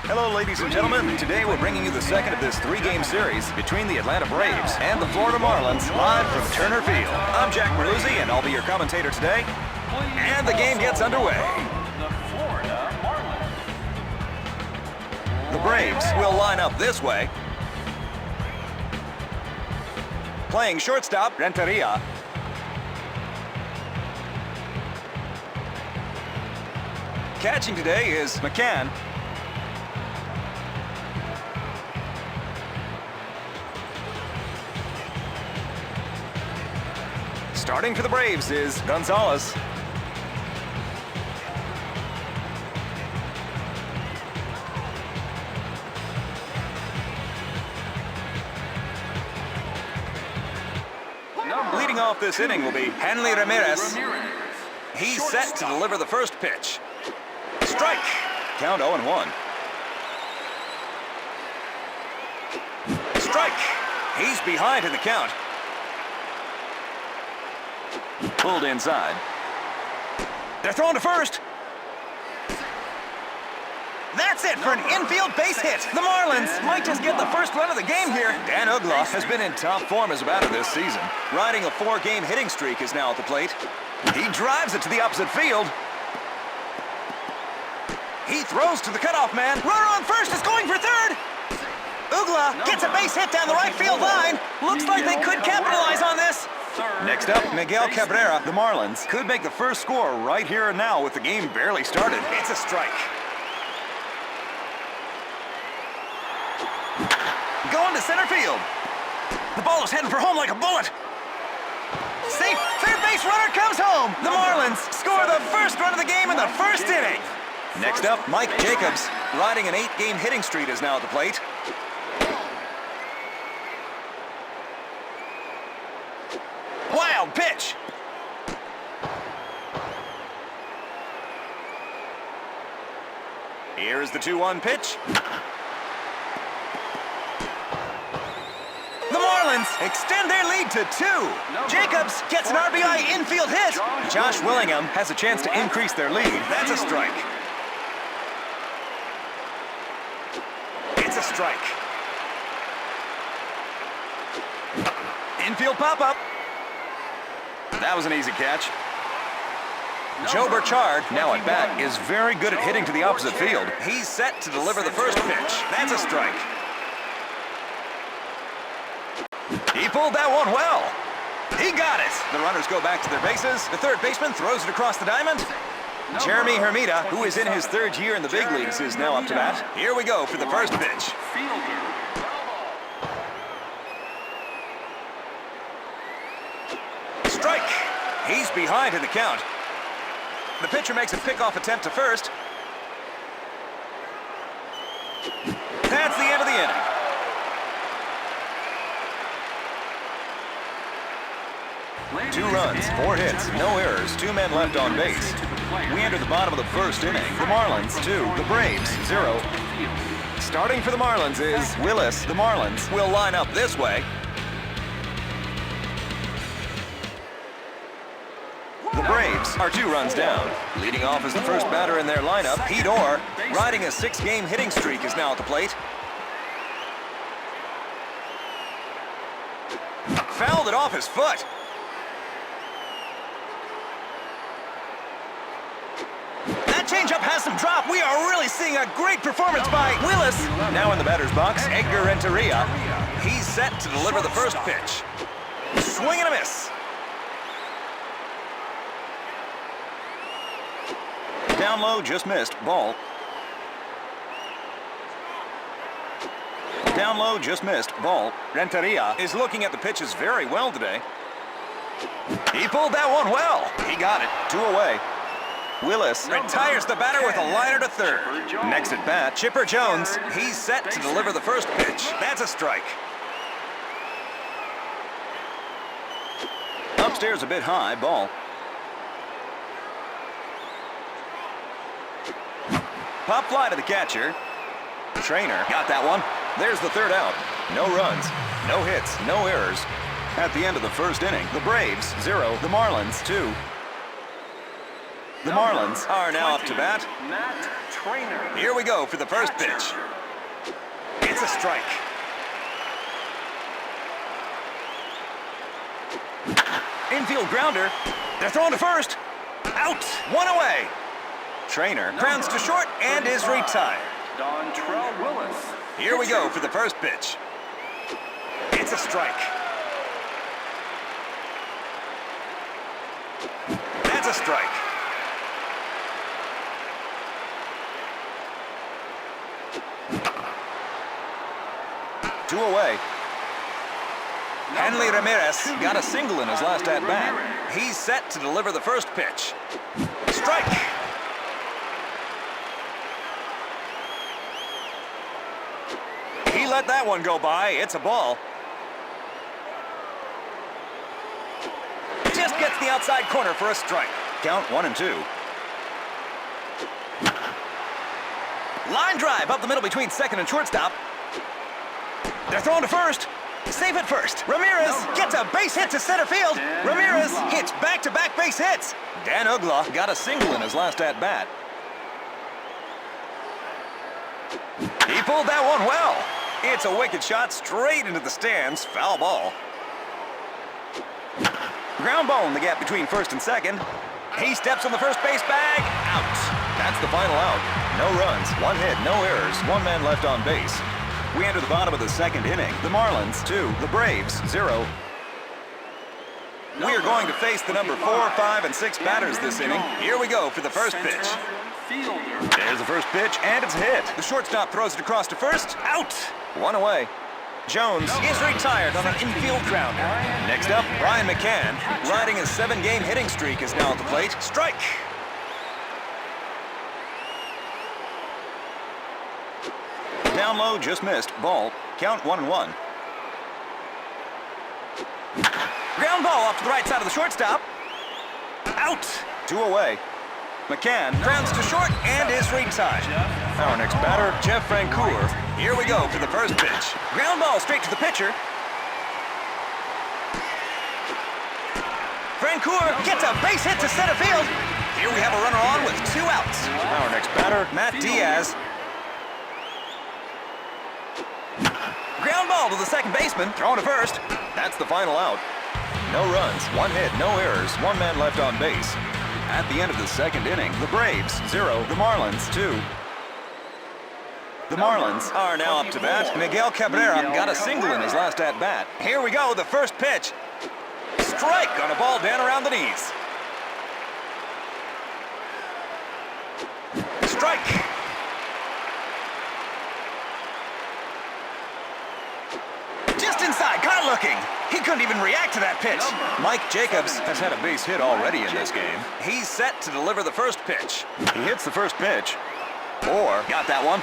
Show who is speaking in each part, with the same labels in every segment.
Speaker 1: Hello, ladies and gentlemen. Today we're bringing you the second of this three-game series between the Atlanta Braves and the Florida Marlins, live from Turner Field. I'm Jack Merluzzi, and I'll be your commentator today. And the game gets underway. The Braves will line up this way. Playing shortstop, Renteria. Catching today is McCann. Starting for the Braves is Gonzalez. Leading off this inning will be Hanley Ramirez. He's set to deliver the first pitch. Strike. Count 0-1. Strike. He's behind in the count. Pulled inside. They're thrown to first. That's it for an infield base hit. The Marlins might just get the first run of the game here. Dan Uggla has been in top form as a batter this season. Riding a 4-game hitting streak is now at the plate. He drives it to the opposite field. He throws to the cutoff man. Runner on first is going for third. Uggla gets a base hit down the right field line. Looks like they could capitalize on this. Next up, Miguel Cabrera. The Marlins could make the first score right here and now with the game barely started. It's a strike. Going to center field. The ball is heading for home like a bullet. Safe. Third base runner comes home. The Marlins score the first run of the game in the first inning. Next up, Mike Jacobs, riding an 8-game hitting streak, is now at the plate. Wild pitch. Here's the 2-1 pitch. The Marlins extend their lead to 2. Jacobs gets an RBI infield hit. Josh Willingham has a chance to increase their lead. That's a strike. It's a strike. Infield pop-up. That was an easy catch. Joe Burchard, now at bat, is very good at hitting to the opposite field. He's set to deliver the first pitch. That's a strike. He pulled that one well. He got it. The runners go back to their bases. The third baseman throws it across the diamond. Jeremy Hermida, who is in his third year in the big leagues, is now up to bat. Here we go for the first pitch. Strike. He's behind in the count. The pitcher makes a pickoff attempt to first. That's the end of the inning. Two runs, 4 hits, no errors, 2 men left on base. We enter the bottom of the first inning. The Marlins 2, the Braves 0. Starting for the Marlins is Willis. The Marlins will line up this way. The Braves are 2 runs down. Leading off as the first batter in their lineup, Pete Orr, riding a 6-game hitting streak, is now at the plate. Fouled it off his foot. Changeup has some drop. We are really seeing a great performance by Willis. Now in the batter's box, Edgar Renteria. He's set to deliver the first pitch. Swing and a miss. Down low, just missed. Ball. Down low, just missed. Ball. Renteria is looking at the pitches very well today. He pulled that one well. He got it. 2 away. Willis retires the batter with a liner to third. Next at bat, Chipper Jones. He's set to deliver the first pitch. That's a strike. Upstairs a bit high, ball. Pop fly to the catcher. Trainer got that one. There's the third out. No runs, no hits, no errors. At the end of the first inning, the Braves 0, the Marlins 2. The Marlins are now up to bat. Here we go for the first pitch. It's a strike. Infield grounder. They're throwing to first. Out. One away. Trainer grounds to short and is retired. Here we go for the first pitch. It's a strike. That's a strike. Two away. Henley Ramirez got a single in his last at-bat. He's set to deliver the first pitch. Strike! He let that one go by. It's a ball. Just gets the outside corner for a strike. Count 1-2. Line drive up the middle between second and shortstop. They're throwing to first. Safe at first. Ramirez gets a base hit to center field. Ramirez hits back-to-back base hits. Dan Uggla got a single in his last at-bat. He pulled that one well. It's a wicked shot straight into the stands. Foul ball. Ground ball in the gap between first and second. He steps on the first base bag. Out. That's the final out. No runs, one hit, no errors, one man left on base. We enter the bottom of the second inning. The Marlins, 2. The Braves, 0. We are going to face the number 4, 5, and 6 batters this inning. Here we go for the first pitch. There's the first pitch, and it's a hit. The shortstop throws it across to first. Out. One away. Jones is retired on an infield grounder. Next up, Brian McCann, riding his 7-game hitting streak, is now at the plate. Strike. Down low, just missed. Ball. Count 1-1. Ground ball off to the right side of the shortstop. Out. 2 away. McCann grounds to short and is retired. Our next batter, Jeff Francoeur. Here we go for the first pitch. Ground ball straight to the pitcher. Francoeur gets a base hit to center field. Here we have a runner on with 2 outs. Our next batter, Matt Diaz. Ground ball to the second baseman, thrown to first. That's the final out. No runs, 1 hit, no errors, 1 man left on base. At the end of the second inning, the Braves, 0. The Marlins, 2. The Marlins are now up to bat. Miguel Cabrera got a single in his last at-bat. Here we go, the first pitch. Strike on a ball down around the knees. Strike. Just inside, caught looking. He couldn't even react to that pitch. Mike Jacobs has had a base hit already in this game. He's set to deliver the first pitch. He hits the first pitch. Got that one.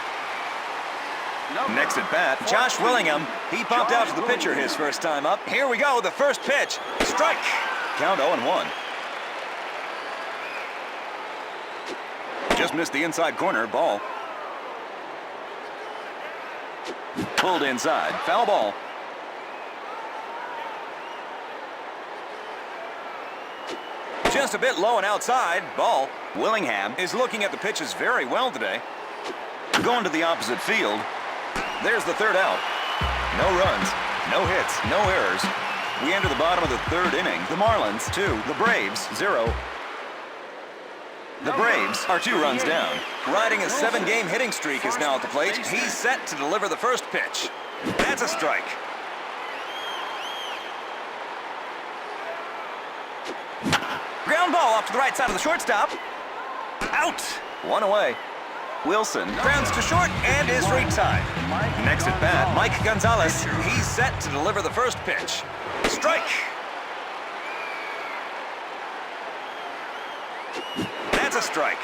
Speaker 1: Next at bat, Josh Willingham. He popped out to the pitcher his first time up. Here we go, the first pitch. Strike. Count 0-1. Just missed the inside corner. Ball. Pulled inside. Foul ball. Just a bit low and outside. Ball. Willingham is looking at the pitches very well today. Going to the opposite field. There's the third out. No runs, no hits, no errors. We enter the bottom of the third inning. The Marlins, 2. The Braves, 0. The Braves are 2 runs down. Riding a 7-game hitting streak is now at the plate. He's set to deliver the first pitch. That's a strike. Ground ball off to the right side of the shortstop. Out. 1 away. Wilson grounds to short and is retired. Next at bat, Mike Gonzalez. He's set to deliver the first pitch. Strike. That's a strike.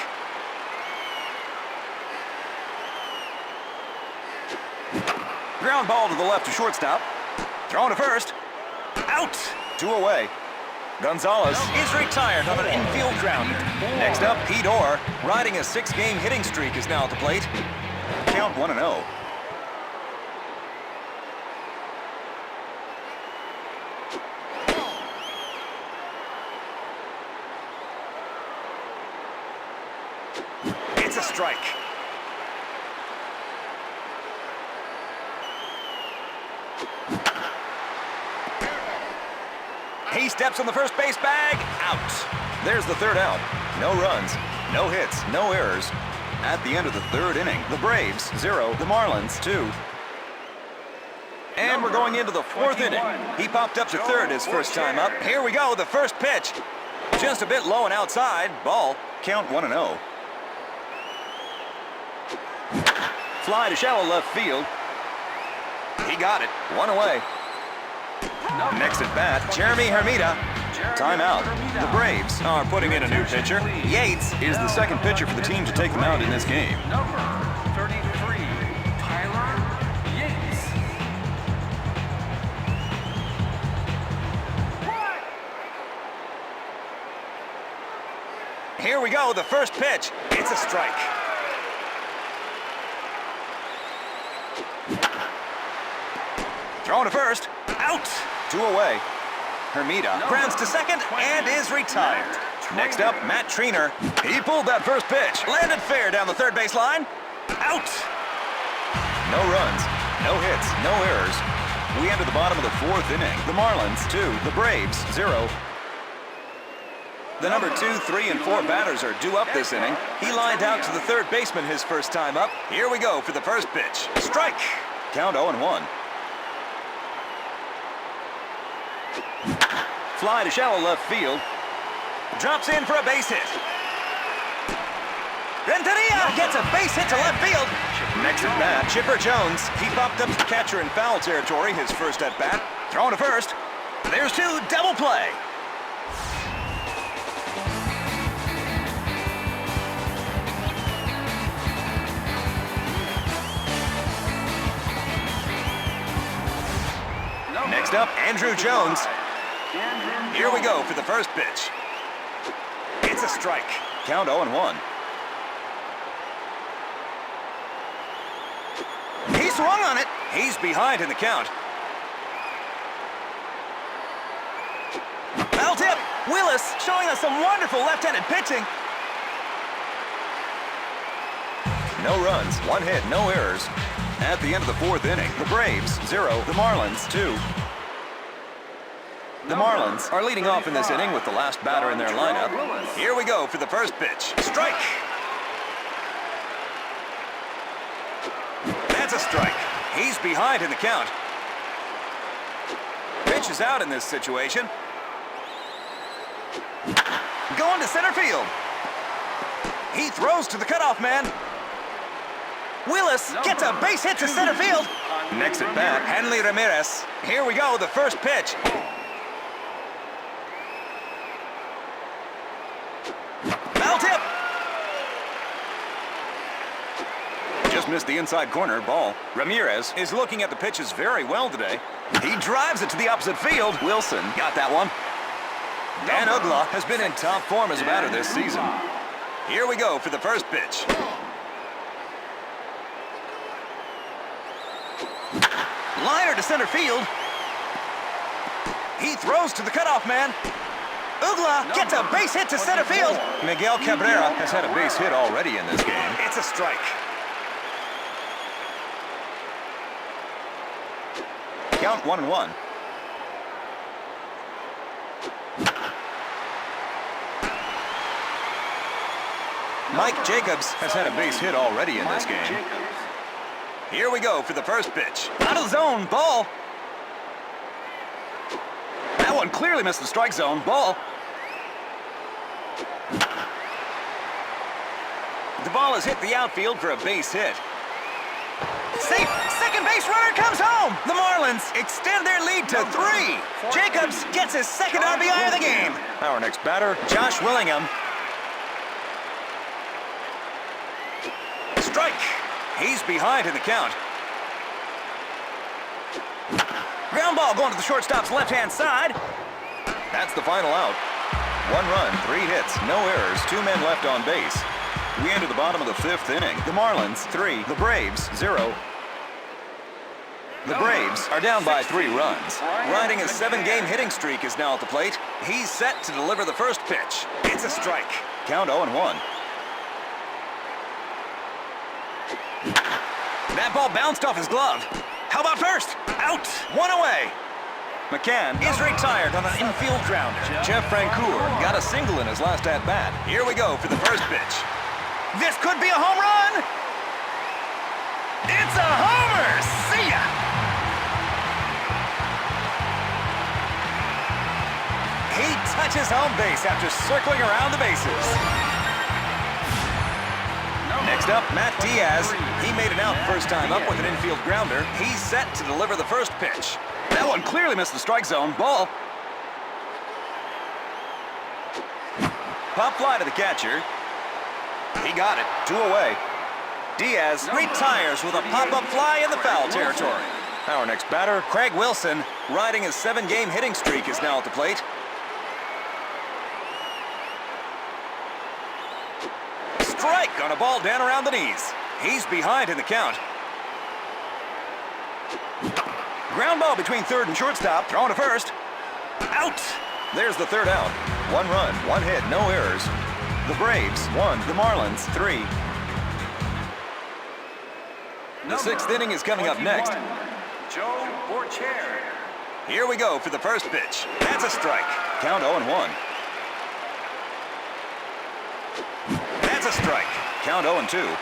Speaker 1: Ground ball to the left to shortstop. Thrown to first. Out. 2 away. Gonzalez is retired on an infield grounder. Next up, Pete Orr, riding a 6-game hitting streak, is now at the plate. Count 1-0. strike. He steps on the first base bag. Out. There's the third out. No runs, no hits, no errors. At the end of the third inning, the Braves 0, the Marlins 2. And we're going into the fourth inning. He popped up to third his first time up. Here we go, the first pitch. Just a bit low and outside. Ball. Count 1-0. Fly to shallow left field. He got it. One away. Next at bat, Jeremy Hermida. Timeout. The Braves are putting in a new pitcher. Yates is the second pitcher for the team to take them out in this game.
Speaker 2: Number 33, Tyler Yates.
Speaker 1: Here we go, the first pitch. It's a strike. Thrown to first. Out. 2 away. Hermida grounds to second and is retired. Next up, Matt Triner. He pulled that first pitch. Landed fair down the third base line. Out. No runs, no hits, no errors. We enter the bottom of the fourth inning. The Marlins 2, the Braves 0. The number 2, 3, and 4 batters are due up this inning. He lined out to the third baseman his first time up. Here we go for the first pitch. Strike. Count 0-1. Fly to shallow left field. Drops in for a base hit. Renteria gets a base hit to left field. Next at bat, Chipper Jones. He popped up to the catcher in foul territory his first at bat. Thrown to first. There's 2, double play. Next up, Andrew Jones. Here we go for the first pitch. It's a strike. Count 0-1. He swung on it. He's behind in the count. Foul tip. Willis showing us some wonderful left-handed pitching. No runs, 1 hit, no errors. At the end of the fourth inning, the Braves 0, the Marlins 2. The Marlins are leading off in this inning with the last batter in their lineup. Here we go for the first pitch. Strike! That's a strike. He's behind in the count. Pitch is out in this situation. Going to center field. He throws to the cutoff man. Willis gets a base hit to center field. Next at bat, Hanley Ramirez. Here we go, the first pitch. Foul tip. Just missed the inside corner, ball. Ramirez is looking at the pitches very well today. He drives it to the opposite field. Wilson got that one. Dan Ugla has been in top form as a batter this season. Here we go for the first pitch. Liner to center field. He throws to the cutoff man. Ugla gets a base hit to center field. Miguel Cabrera has had a base hit already in this game. It's a strike. Count 1-1. Mike Jacobs has had a base hit already in this game. Here we go for the first pitch. Out of the zone, ball. That one clearly missed the strike zone, ball. The ball has hit the outfield for a base hit. Safe, second base runner comes home. The Marlins extend their lead to 3. Jacobs gets his second RBI of the game. Our next batter, Josh Willingham. Strike. He's behind in the count. Ground ball going to the shortstop's left-hand side. That's the final out. 1 run, 3 hits, no errors, 2 men left on base. We enter the bottom of the 5th inning. The Marlins 3, the Braves 0. The Braves are down by 3 runs. Riding a 7-game hitting streak is now at the plate. He's set to deliver the first pitch. It's a strike. Count 0-1. That ball bounced off his glove. How about first? Out. One away. McCann is retired on an infield grounder. Jeff Francoeur got a single in his last at-bat. Here we go for the first pitch. This could be a home run. It's a homer. See ya. He touches home base after circling around the bases. Next up, Matt Diaz. He made it out first time up with an infield grounder. He's set to deliver the first pitch. That one clearly missed the strike zone. Ball. Pop fly to the catcher. He got it. 2 away. Diaz retires with a pop-up fly in the foul territory. Our next batter, Craig Wilson, riding his 7-game hitting streak, is now at the plate. Strike on a ball down around the knees. He's behind in the count. Ground ball between third and shortstop. Throwing to first. Out. There's the third out. 1 run, 1 hit, no errors. The Braves 1, the Marlins 3. The 6th inning is coming up next.
Speaker 2: Joe Borcher.
Speaker 1: Here we go for the first pitch. That's a strike. Count 0-1. That's a strike. Count 0-2.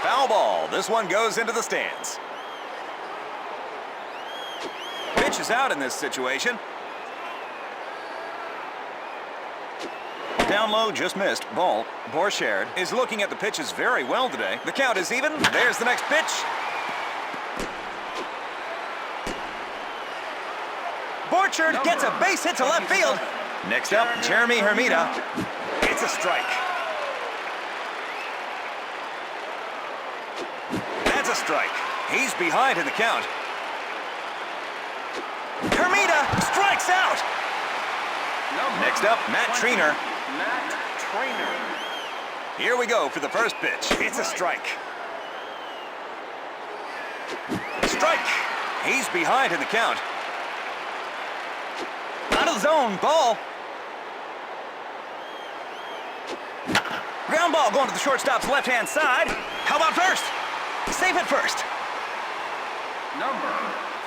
Speaker 1: Foul ball. This one goes into the stands. Pitch is out in this situation. Down low, just missed. Ball. Borchard is looking at the pitches very well today. The count is even. There's the next pitch. Borchard gets a base hit to left field. Next up, Jeremy Hermida. It's a strike. That's a strike. He's behind in the count. Hermida strikes out. Next up, Matt Trainer.
Speaker 2: Matt Trainer.
Speaker 1: Here we go for the first pitch. It's a strike. Strike. He's behind in the count. Out of the zone, ball. Ground ball going to the shortstop's left-hand side. How about first? Safe at first.
Speaker 2: Number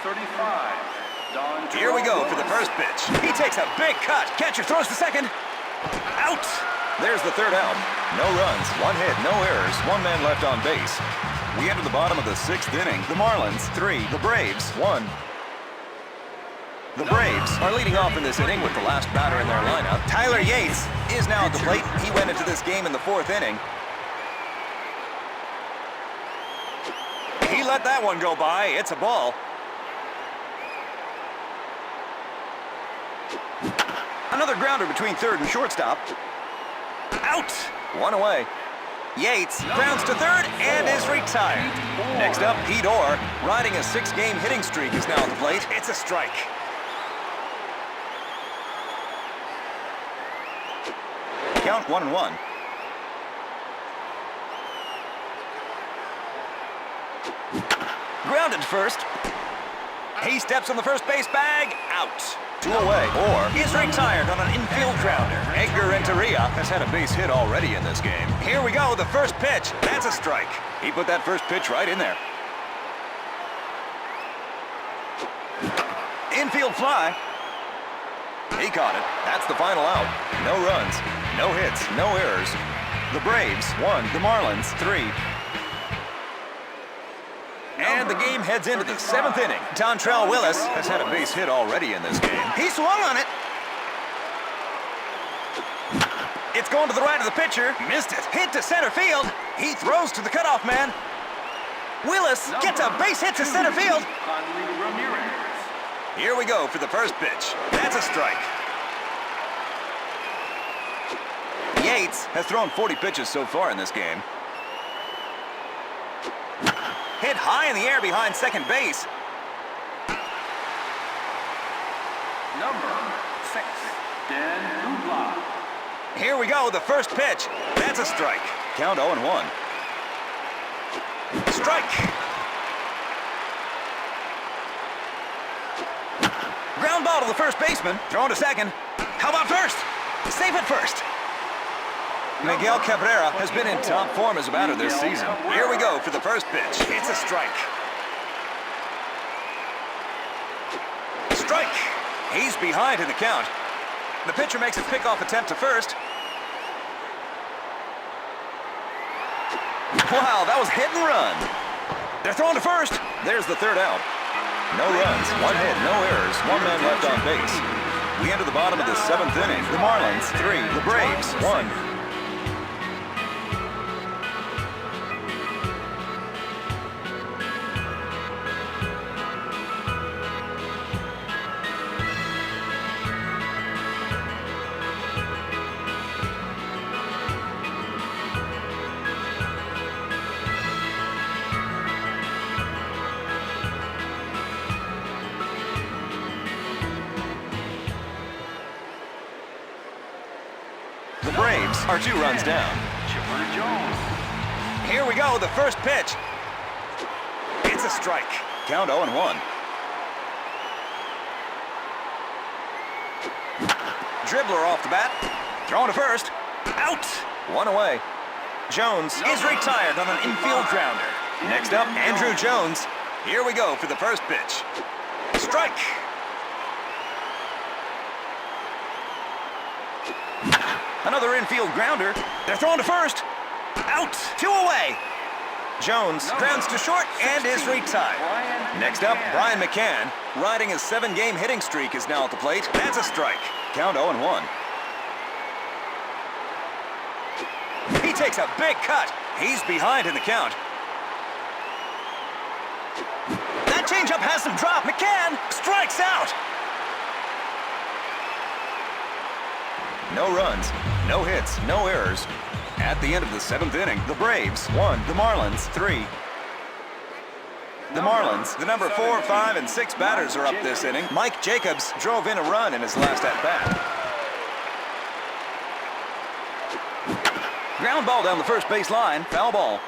Speaker 2: 35. Don.
Speaker 1: Here we go for the first pitch. He takes a big cut. Catcher throws to second. Out. There's the third out. No runs, 1 hit, no errors, 1 man left on base. We enter the bottom of the 6th inning. The Marlins 3, the Braves 1. The Braves are leading off in this inning with the last batter in their lineup. Tyler Yates is now at the plate. He went into this game in the 4th inning. He let that one go by. It's a ball. Another grounder between third and shortstop. Out. 1 away. Yates grounds to third and is retired. Next up, Pete Orr, riding a 6-game hitting streak, is now at the plate. It's a strike. Count 1-1. Grounded to first. He steps on the first base bag. Out. 2 away. Orr is retired on an infield grounder. Edgar Renteria has had a base hit already in this game. Here we go, the first pitch. That's a strike. He put that first pitch right in there. Infield fly. He caught it. That's the final out. No runs, no hits, no errors. The Braves 1, the Marlins 3. And the game heads into the 7th inning. Dontrell Willis has had a base hit already in this game. He swung on it. It's going to the right of the pitcher. Missed it. Hit to center field. He throws to the cutoff man. Willis gets a base hit to center field. Here we go for the first pitch. That's a strike. Yates has thrown 40 pitches so far in this game. Hit high in the air behind second base.
Speaker 2: Number 6, Dan Uggla.
Speaker 1: Here we go, the first pitch. That's a strike. Count 0-1. Strike. Ground ball to the first baseman. Thrown to second. How about first? Safe at first. Miguel Cabrera has been in top form as a batter this season. Here we go for the first pitch. It's a strike. Strike! He's behind in the count. The pitcher makes a pickoff attempt to first. Wow, that was hit and run. They're throwing to first. There's the third out. No runs, one hit, no errors, one man left on base. We enter the bottom of the seventh inning. The Marlins, 3. The Braves, 1. The Braves are 2 runs down. Here we go, the first pitch. It's a strike. Count 0-1. Dribbler off the bat. Thrown to first. Out. 1 away. Jones is retired on an infield grounder. Next up, Andrew Jones. Here we go for the first pitch. Strike. Another infield grounder. They're thrown to first. Out. 2 away. Jones grounds to short and is retired. Next up, Brian McCann, riding his 7-game hitting streak, is now at the plate. That's a strike. Count 0-1. He takes a big cut. He's behind in the count. That changeup has some drop. McCann strikes out. No runs, no hits, no errors. At the end of the 7th inning, the Braves 1, the Marlins 3. The Marlins, the number 4, 5, and 6 batters are up this inning. Mike Jacobs drove in a run in his last at-bat. Ground ball down the first base line, foul ball.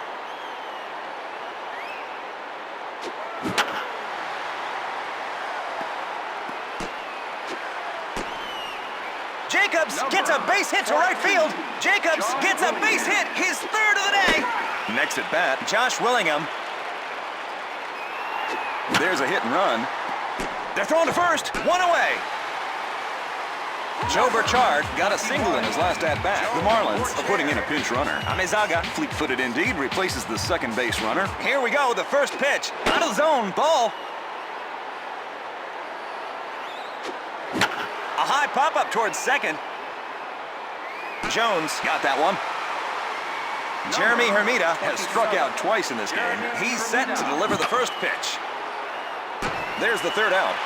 Speaker 1: Jacobs gets a base hit to right field. Jacobs gets a base hit, his 3rd of the day. Next at bat, Josh Willingham. There's a hit and run. They're thrown to first, 1 away. Joe Burchard got a single in his last at-bat. The Marlins are putting in a pinch runner. Amezaga, fleet-footed indeed, replaces the second base runner. Here we go, the first pitch. Out of the zone, ball. A high pop-up towards second. Jones got that one. Jeremy Hermida has struck out twice in this game. He's set to deliver the first pitch. There's the third out.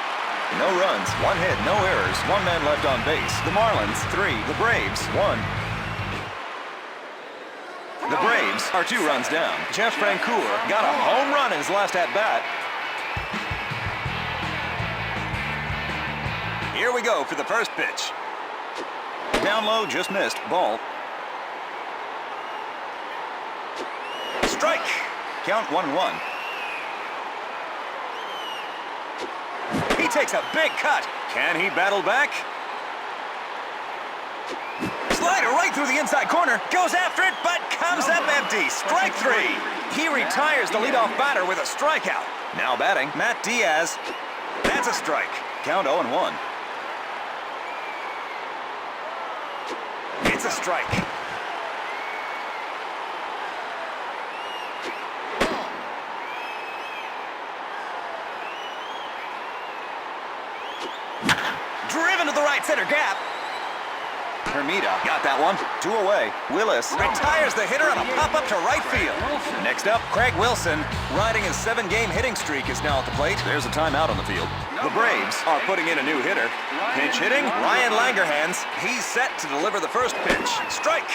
Speaker 1: No runs, 1 hit, no errors, 1 man left on base. The Marlins, 3. The Braves, 1. The Braves are 2 runs down. Jeff Francoeur got a home run in his last at-bat. Here we go for the first pitch. Down low, just missed. Ball. Strike. Count 1-1. He takes a big cut. Can he battle back? Slider right through the inside corner. Goes after it, but comes up empty. Strike 3. He retires the leadoff batter with a strikeout. Now batting, Matt Diaz. That's a strike. Count 0-1. It's a strike. Driven to the right center gap. Hermida got that one. 2 away. Willis retires the hitter on a pop-up to right field. Next up, Craig Wilson, riding his 7-game hitting streak, is now at the plate. There's a timeout on the field. The Braves are putting in a new hitter. Pinch hitting, Ryan Langerhans. He's set to deliver the first pitch. Strike.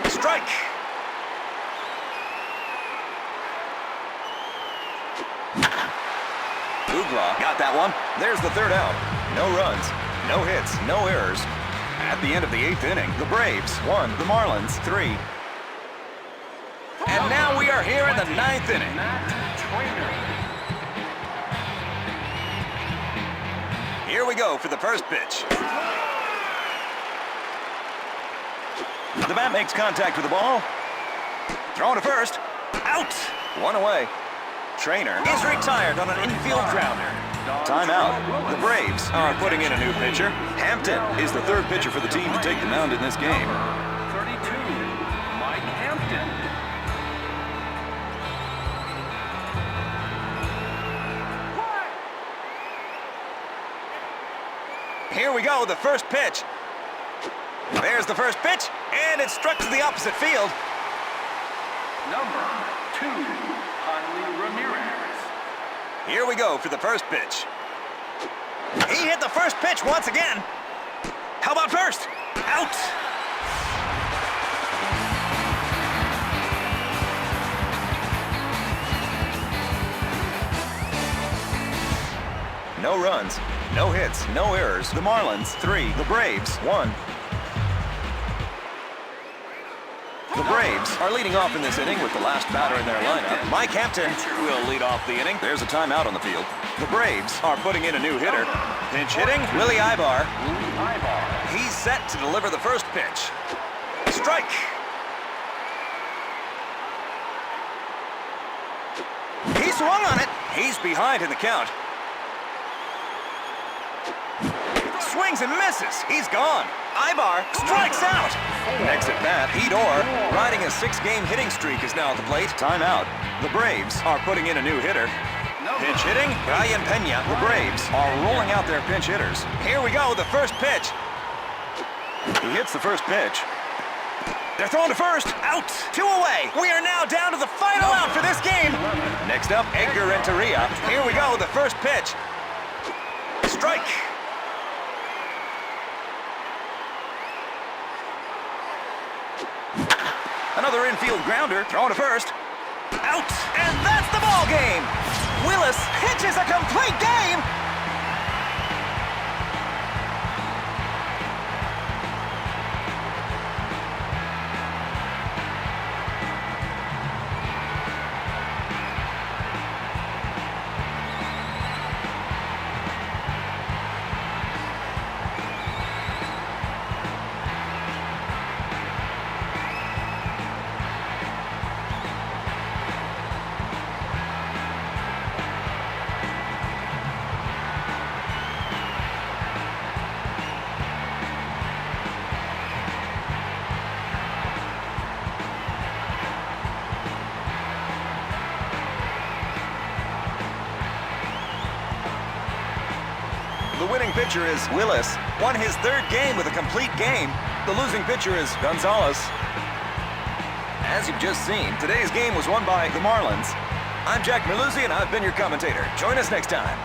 Speaker 1: Strike. Ugla got that one. There's the third out. No runs, no hits, no errors. At the end of the 8th inning, the Braves 1, the Marlins 3. And now we are here in the 9th inning. Here Here we go for the first pitch. The bat makes contact with the ball. Thrown to first. Out. One away. Trainer is retired on an infield grounder. Timeout. The Braves are putting in a new pitcher. Hampton is the third pitcher for the team to take the mound in this game.
Speaker 2: 32, Mike Hampton.
Speaker 1: Here we go, the first pitch. There's the first pitch, and it struck to the opposite field.
Speaker 2: Number 2, Hanley Ramirez.
Speaker 1: Here we go for the first pitch. He hit the first pitch once again. How about first? Out. No runs, no hits, no errors. The Marlins, 3. The Braves, 1. The Braves are leading off in this inning with the last batter in their lineup. Mike Hampton will lead off the inning. There's a timeout on the field. The Braves are putting in a new hitter. Pinch hitting, Willie Ibar. He's set to deliver the first pitch. Strike. He swung on it. He's behind in the count. Swings and misses. He's gone. Ibar strikes out. Next at bat, Hedor, riding a 6-game hitting streak, is now at the plate. Timeout. The Braves are putting in a new hitter. Pinch hitting, Brian Pena. The Braves are rolling out their pinch hitters. Here we go, the first pitch. He hits the first pitch. They're thrown to first. Out. 2 away. We are now down to the final out for this game. Next up, Edgar Renteria. Here we go, the first pitch. Strike. Another infield grounder, thrown to first. Out, and that's the ball game. Willis pitches a complete game. The winning pitcher is Willis. Won his 3rd game with a complete game. The losing pitcher is Gonzalez. As you've just seen, today's game was won by the Marlins. I'm Jack Merluzzi, and I've been your commentator. Join us next time.